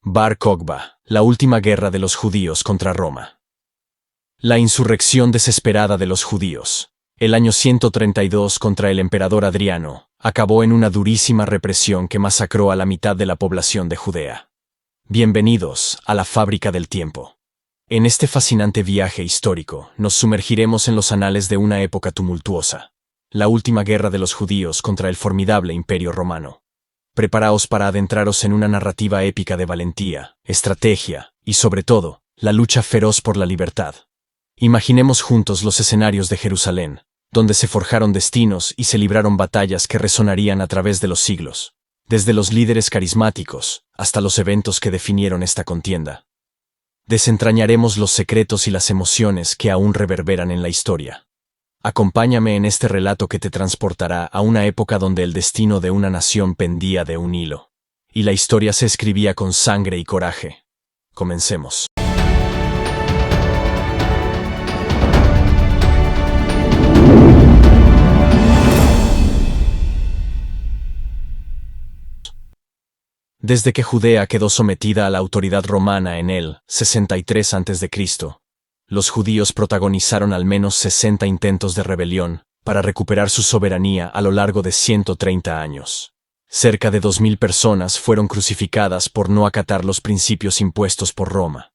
Bar Kokhba, la última guerra de los judíos contra Roma. La insurrección desesperada de los judíos, el año 132 contra el emperador Adriano, acabó en una durísima represión que masacró a la mitad de la población de Judea. Bienvenidos a la fábrica del tiempo. En este fascinante viaje histórico nos sumergiremos en los anales de una época tumultuosa, la última guerra de los judíos contra el formidable imperio romano. Preparaos para adentraros en una narrativa épica de valentía, estrategia y, sobre todo, la lucha feroz por la libertad. Imaginemos juntos los escenarios de Jerusalén, donde se forjaron destinos y se libraron batallas que resonarían a través de los siglos, desde los líderes carismáticos hasta los eventos que definieron esta contienda. Desentrañaremos los secretos y las emociones que aún reverberan en la historia. Acompáñame en este relato que te transportará a una época donde el destino de una nación pendía de un hilo, y la historia se escribía con sangre y coraje. Comencemos. Desde que Judea quedó sometida a la autoridad romana en el 63 a.C., los judíos protagonizaron al menos 60 intentos de rebelión para recuperar su soberanía a lo largo de 130 años. Cerca de 2.000 personas fueron crucificadas por no acatar los principios impuestos por Roma.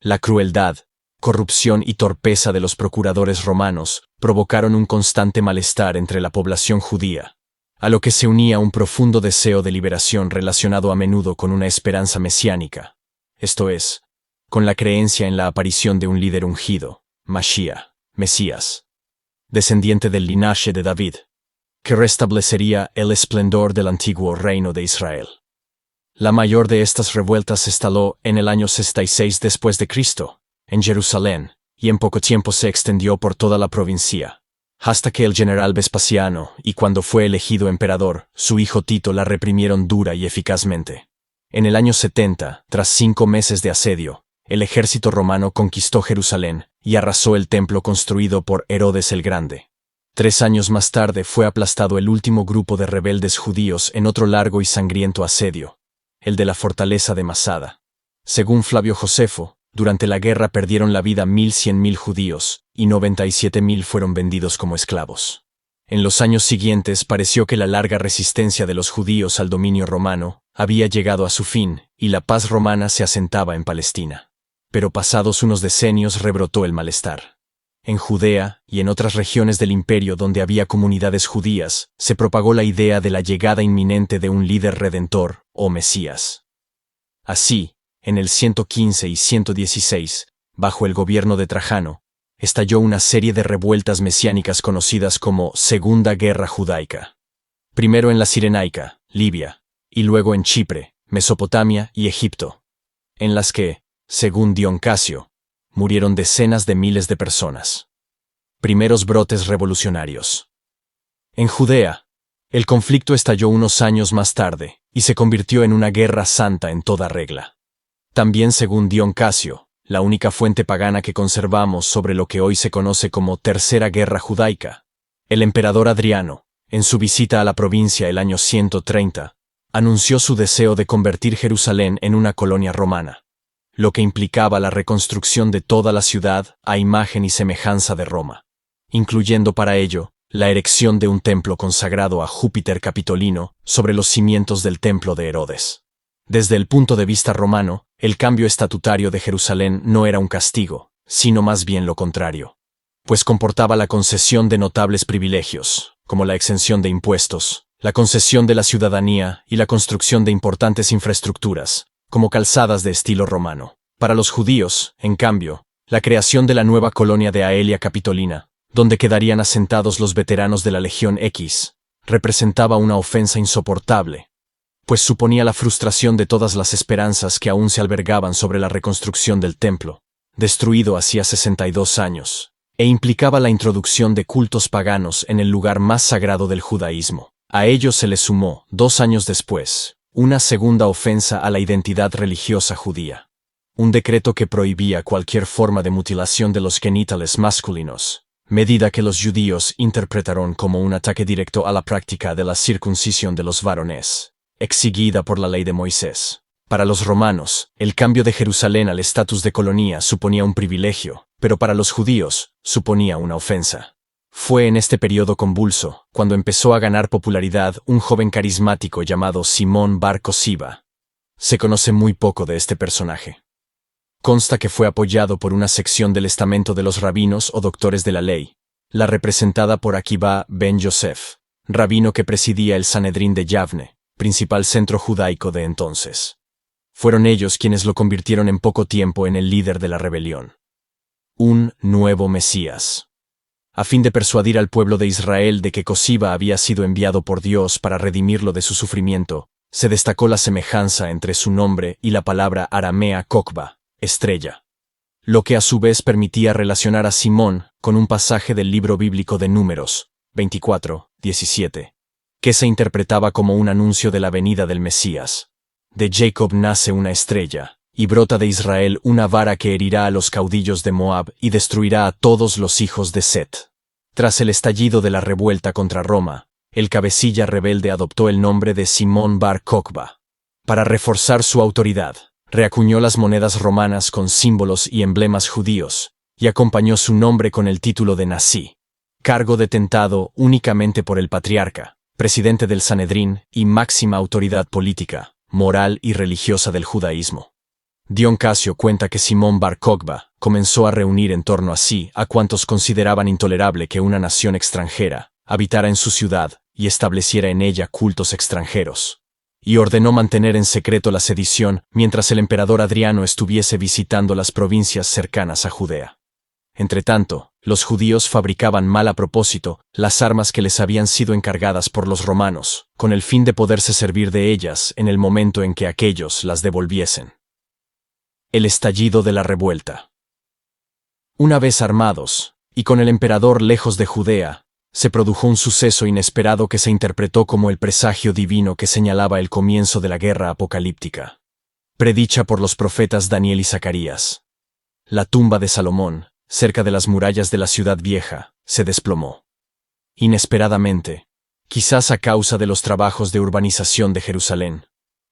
La crueldad, corrupción y torpeza de los procuradores romanos provocaron un constante malestar entre la población judía, a lo que se unía un profundo deseo de liberación relacionado a menudo con una esperanza mesiánica, esto es, con la creencia en la aparición de un líder ungido, Mashiach, Mesías, descendiente del linaje de David, que restablecería el esplendor del antiguo reino de Israel. La mayor de estas revueltas se instaló en el año 66 después de Cristo, en Jerusalén, y en poco tiempo se extendió por toda la provincia, hasta que el general Vespasiano, y cuando fue elegido emperador, su hijo Tito la reprimieron dura y eficazmente. En el año 70, tras 5 meses de asedio, el ejército romano conquistó Jerusalén y arrasó el templo construido por Herodes el Grande. 3 años más tarde fue aplastado el último grupo de rebeldes judíos en otro largo y sangriento asedio, el de la fortaleza de Masada. Según Flavio Josefo, durante la guerra perdieron la vida 1.100.000 judíos y 97.000 fueron vendidos como esclavos. En los años siguientes pareció que la larga resistencia de los judíos al dominio romano había llegado a su fin y la paz romana se asentaba en Palestina. Pero pasados unos decenios rebrotó el malestar. En Judea y en otras regiones del imperio donde había comunidades judías, se propagó la idea de la llegada inminente de un líder redentor o Mesías. Así, en el 115 y 116, bajo el gobierno de Trajano, estalló una serie de revueltas mesiánicas conocidas como Segunda Guerra Judaica. Primero en la Cirenaica, Libia, y luego en Chipre, Mesopotamia y Egipto, en las que, según Dion Casio, murieron decenas de miles de personas. Primeros brotes revolucionarios. En Judea, el conflicto estalló unos años más tarde y se convirtió en una guerra santa en toda regla. También según Dion Casio, la única fuente pagana que conservamos sobre lo que hoy se conoce como Tercera Guerra Judaica, el emperador Adriano, en su visita a la provincia el año 130, anunció su deseo de convertir Jerusalén en una colonia romana, lo que implicaba la reconstrucción de toda la ciudad a imagen y semejanza de Roma, incluyendo para ello la erección de un templo consagrado a Júpiter Capitolino sobre los cimientos del templo de Herodes. Desde el punto de vista romano, el cambio estatutario de Jerusalén no era un castigo, sino más bien lo contrario, pues comportaba la concesión de notables privilegios, como la exención de impuestos, la concesión de la ciudadanía y la construcción de importantes infraestructuras, como calzadas de estilo romano. Para los judíos, en cambio, la creación de la nueva colonia de Aelia Capitolina, donde quedarían asentados los veteranos de la Legión X, representaba una ofensa insoportable, pues suponía la frustración de todas las esperanzas que aún se albergaban sobre la reconstrucción del templo, destruido hacía 62 años, e implicaba la introducción de cultos paganos en el lugar más sagrado del judaísmo. A ello se le sumó, 2 años después, una segunda ofensa a la identidad religiosa judía. Un decreto que prohibía cualquier forma de mutilación de los genitales masculinos, medida que los judíos interpretaron como un ataque directo a la práctica de la circuncisión de los varones, exigida por la ley de Moisés. Para los romanos, el cambio de Jerusalén al estatus de colonia suponía un privilegio, pero para los judíos, suponía una ofensa. Fue en este periodo convulso, cuando empezó a ganar popularidad un joven carismático llamado Simón bar Cosiba. Se conoce muy poco de este personaje. Consta que fue apoyado por una sección del estamento de los rabinos o doctores de la ley, la representada por Akiba ben Yosef, rabino que presidía el Sanedrín de Yavne, principal centro judaico de entonces. Fueron ellos quienes lo convirtieron en poco tiempo en el líder de la rebelión. Un nuevo Mesías. A fin de persuadir al pueblo de Israel de que Cosiba había sido enviado por Dios para redimirlo de su sufrimiento, se destacó la semejanza entre su nombre y la palabra aramea Kokba, estrella, lo que a su vez permitía relacionar a Simón con un pasaje del libro bíblico de Números 24:17, que se interpretaba como un anuncio de la venida del Mesías. De Jacob nace una estrella, y brota de Israel una vara que herirá a los caudillos de Moab y destruirá a todos los hijos de Set. Tras el estallido de la revuelta contra Roma, el cabecilla rebelde adoptó el nombre de Simón bar Kokba. Para reforzar su autoridad, reacuñó las monedas romanas con símbolos y emblemas judíos, y acompañó su nombre con el título de Nasí, cargo detentado únicamente por el patriarca, presidente del Sanedrín y máxima autoridad política, moral y religiosa del judaísmo. Dion Casio cuenta que Simón bar Kokba comenzó a reunir en torno a sí a cuantos consideraban intolerable que una nación extranjera habitara en su ciudad y estableciera en ella cultos extranjeros, y ordenó mantener en secreto la sedición mientras el emperador Adriano estuviese visitando las provincias cercanas a Judea. Entretanto, los judíos fabricaban mal a propósito las armas que les habían sido encargadas por los romanos, con el fin de poderse servir de ellas en el momento en que aquellos las devolviesen. El estallido de la revuelta. Una vez armados, y con el emperador lejos de Judea, se produjo un suceso inesperado que se interpretó como el presagio divino que señalaba el comienzo de la guerra apocalíptica, predicha por los profetas Daniel y Zacarías. La tumba de Salomón, cerca de las murallas de la ciudad vieja, se desplomó. Inesperadamente, quizás a causa de los trabajos de urbanización de Jerusalén.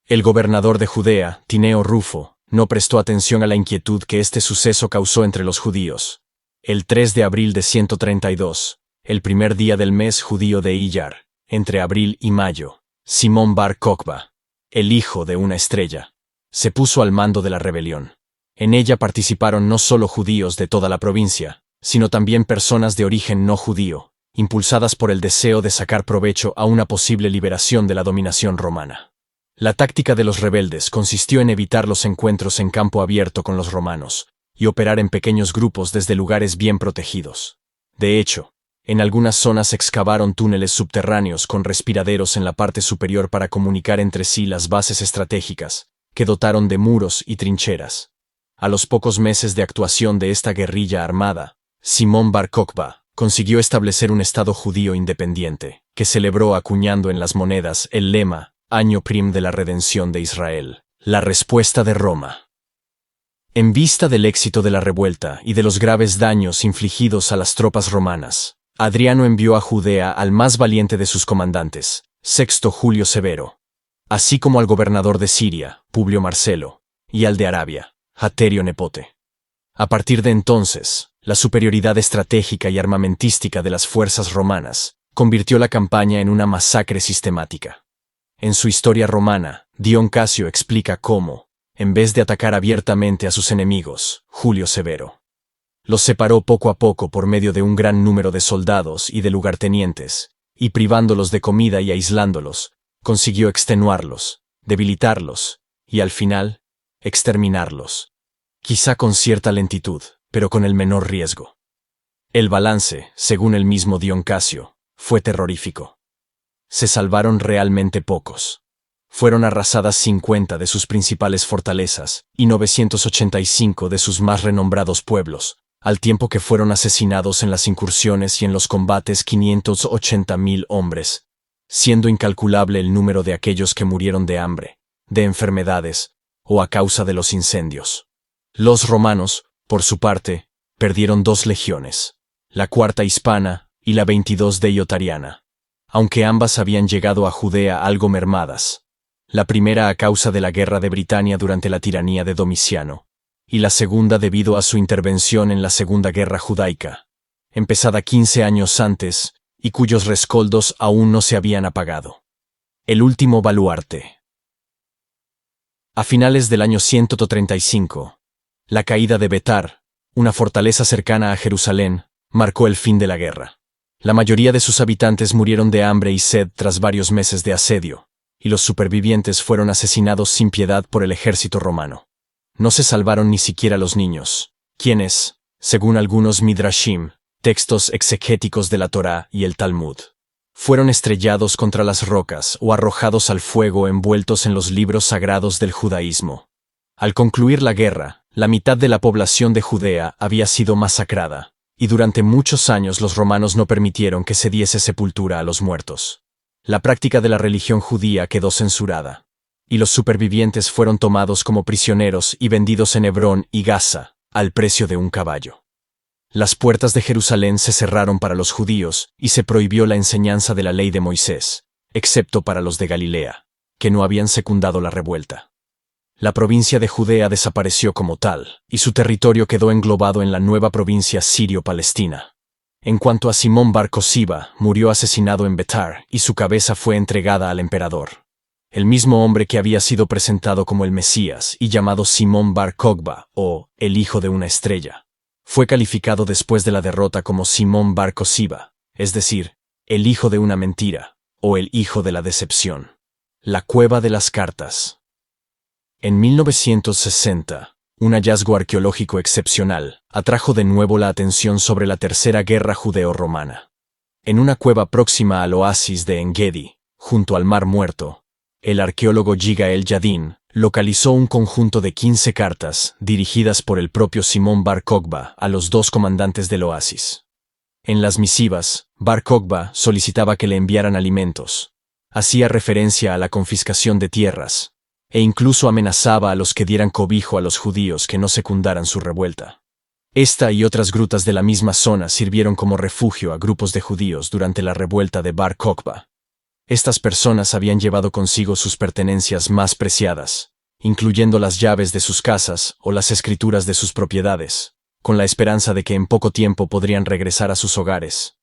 El gobernador de Judea, Tineo Rufo, no prestó atención a la inquietud que este suceso causó entre los judíos. El 3 de abril de 132, el primer día del mes judío de Iyar, entre abril y mayo, Simón bar Kokba, el hijo de una estrella, se puso al mando de la rebelión. En ella participaron no solo judíos de toda la provincia, sino también personas de origen no judío, impulsadas por el deseo de sacar provecho a una posible liberación de la dominación romana. La táctica de los rebeldes consistió en evitar los encuentros en campo abierto con los romanos y operar en pequeños grupos desde lugares bien protegidos. De hecho, en algunas zonas excavaron túneles subterráneos con respiraderos en la parte superior para comunicar entre sí las bases estratégicas, que dotaron de muros y trincheras. A los pocos meses de actuación de esta guerrilla armada, Simón bar Kokba consiguió establecer un estado judío independiente, que celebró acuñando en las monedas el lema Año Prim de la redención de Israel, la respuesta de Roma. En vista del éxito de la revuelta y de los graves daños infligidos a las tropas romanas, Adriano envió a Judea al más valiente de sus comandantes, Sexto Julio Severo, así como al gobernador de Siria, Publio Marcelo, y al de Arabia, Haterio Nepote. A partir de entonces, la superioridad estratégica y armamentística de las fuerzas romanas convirtió la campaña en una masacre sistemática. En su historia romana, Dion Casio explica cómo, en vez de atacar abiertamente a sus enemigos, Julio Severo los separó poco a poco por medio de un gran número de soldados y de lugartenientes, y privándolos de comida y aislándolos, consiguió extenuarlos, debilitarlos, y al final, exterminarlos. Quizá con cierta lentitud, pero con el menor riesgo. El balance, según el mismo Dion Casio, fue terrorífico. Se salvaron realmente pocos. Fueron arrasadas 50 de sus principales fortalezas y 985 de sus más renombrados pueblos, al tiempo que fueron asesinados en las incursiones y en los combates 580.000 hombres, siendo incalculable el número de aquellos que murieron de hambre, de enfermedades o a causa de los incendios. Los romanos, por su parte, perdieron 2 legiones, la cuarta hispana y la 22 de Iotariana, aunque ambas habían llegado a Judea algo mermadas. la primera a causa de la guerra de Britania durante la tiranía de Domiciano, y la segunda debido a su intervención en la Segunda Guerra Judaica, empezada 15 años antes, y cuyos rescoldos aún no se habían apagado. El último baluarte. A finales del año 135, la caída de Betar, una fortaleza cercana a Jerusalén, marcó el fin de la guerra. La mayoría de sus habitantes murieron de hambre y sed tras varios meses de asedio, y los supervivientes fueron asesinados sin piedad por el ejército romano. No se salvaron ni siquiera los niños, quienes, según algunos midrashim, textos exegéticos de la Torá y el Talmud, fueron estrellados contra las rocas o arrojados al fuego envueltos en los libros sagrados del judaísmo. Al concluir la guerra, la mitad de la población de Judea había sido masacrada, y durante muchos años los romanos no permitieron que se diese sepultura a los muertos. La práctica de la religión judía quedó censurada, y los supervivientes fueron tomados como prisioneros y vendidos en Hebrón y Gaza, al precio de un caballo. Las puertas de Jerusalén se cerraron para los judíos y se prohibió la enseñanza de la ley de Moisés, excepto para los de Galilea, que no habían secundado la revuelta. La provincia de Judea desapareció como tal, y su territorio quedó englobado en la nueva provincia sirio-palestina. En cuanto a Simón bar Cosiba, murió asesinado en Betar y su cabeza fue entregada al emperador. El mismo hombre que había sido presentado como el Mesías y llamado Simón bar Kokhba, o el hijo de una estrella, fue calificado después de la derrota como Simón bar Cosiba, es decir, el hijo de una mentira, o el hijo de la decepción. La cueva de las cartas. En 1960, un hallazgo arqueológico excepcional atrajo de nuevo la atención sobre la Tercera Guerra Judeo-Romana. En una cueva próxima al oasis de En-Gedi, junto al Mar Muerto, el arqueólogo Yigael Yadin localizó un conjunto de 15 cartas dirigidas por el propio Simón bar Kokhba a los dos comandantes del oasis. En las misivas, bar Kokhba solicitaba que le enviaran alimentos, hacía referencia a la confiscación de tierras, e incluso amenazaba a los que dieran cobijo a los judíos que no secundaran su revuelta. Esta y otras grutas de la misma zona sirvieron como refugio a grupos de judíos durante la revuelta de bar Kokhba. Estas personas habían llevado consigo sus pertenencias más preciadas, incluyendo las llaves de sus casas o las escrituras de sus propiedades, con la esperanza de que en poco tiempo podrían regresar a sus hogares.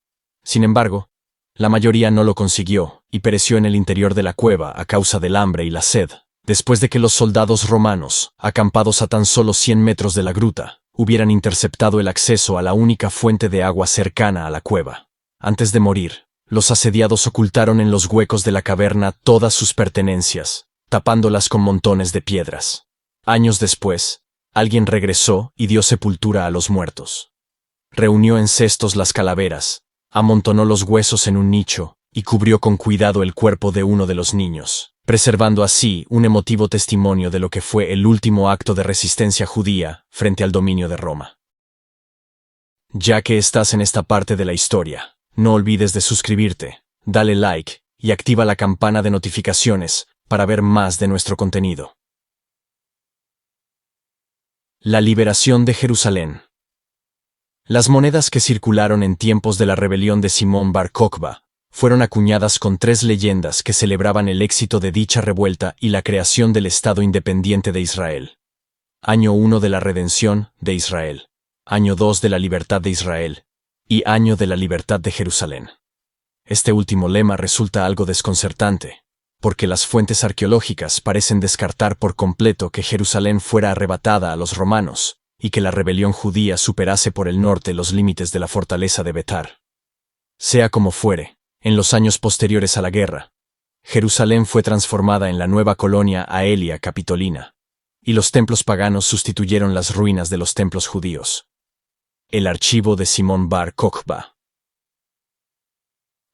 Sin embargo, la mayoría no lo consiguió y pereció en el interior de la cueva a causa del hambre y la sed, después de que los soldados romanos, acampados a tan solo 100 metros de la gruta, hubieran interceptado el acceso a la única fuente de agua cercana a la cueva. Antes de morir, los asediados ocultaron en los huecos de la caverna todas sus pertenencias, tapándolas con montones de piedras. Años después, alguien regresó y dio sepultura a los muertos. Reunió en cestos las calaveras, amontonó los huesos en un nicho y cubrió con cuidado el cuerpo de uno de los niños, preservando así un emotivo testimonio de lo que fue el último acto de resistencia judía frente al dominio de Roma. Ya que estás en esta parte de la historia, no olvides de suscribirte, dale like y activa la campana de notificaciones para ver más de nuestro contenido. La liberación de Jerusalén. Las monedas que circularon en tiempos de la rebelión de Simón bar Kokhba fueron acuñadas con 3 leyendas que celebraban el éxito de dicha revuelta y la creación del Estado independiente de Israel. Año 1 de la redención de Israel, año 2 de la libertad de Israel, y año de la libertad de Jerusalén. Este último lema resulta algo desconcertante, porque las fuentes arqueológicas parecen descartar por completo que Jerusalén fuera arrebatada a los romanos, y que la rebelión judía superase por el norte los límites de la fortaleza de Betar. Sea como fuere, en los años posteriores a la guerra, Jerusalén fue transformada en la nueva colonia Aelia Capitolina, y los templos paganos sustituyeron las ruinas de los templos judíos. El archivo de Simón bar Kokhba.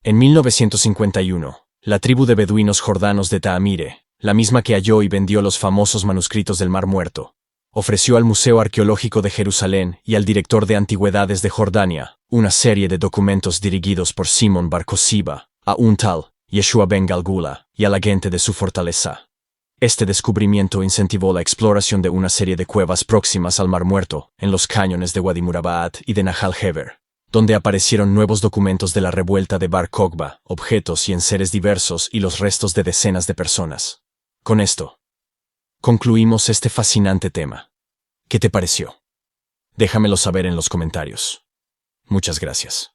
En 1951, la tribu de beduinos jordanos de Taamire, la misma que halló y vendió los famosos manuscritos del Mar Muerto, ofreció al Museo Arqueológico de Jerusalén y al director de Antigüedades de Jordania una serie de documentos dirigidos por Simón bar Cosiba a un tal Yeshua ben Galgula y a la gente de su fortaleza. Este descubrimiento incentivó la exploración de una serie de cuevas próximas al Mar Muerto, en los cañones de Wadi Murabaat y de Nahal Heber, donde aparecieron nuevos documentos de la revuelta de Bar Kokhba, objetos y enseres diversos y los restos de decenas de personas. Con esto, concluimos este fascinante tema. ¿Qué te pareció? Déjamelo saber en los comentarios. Muchas gracias.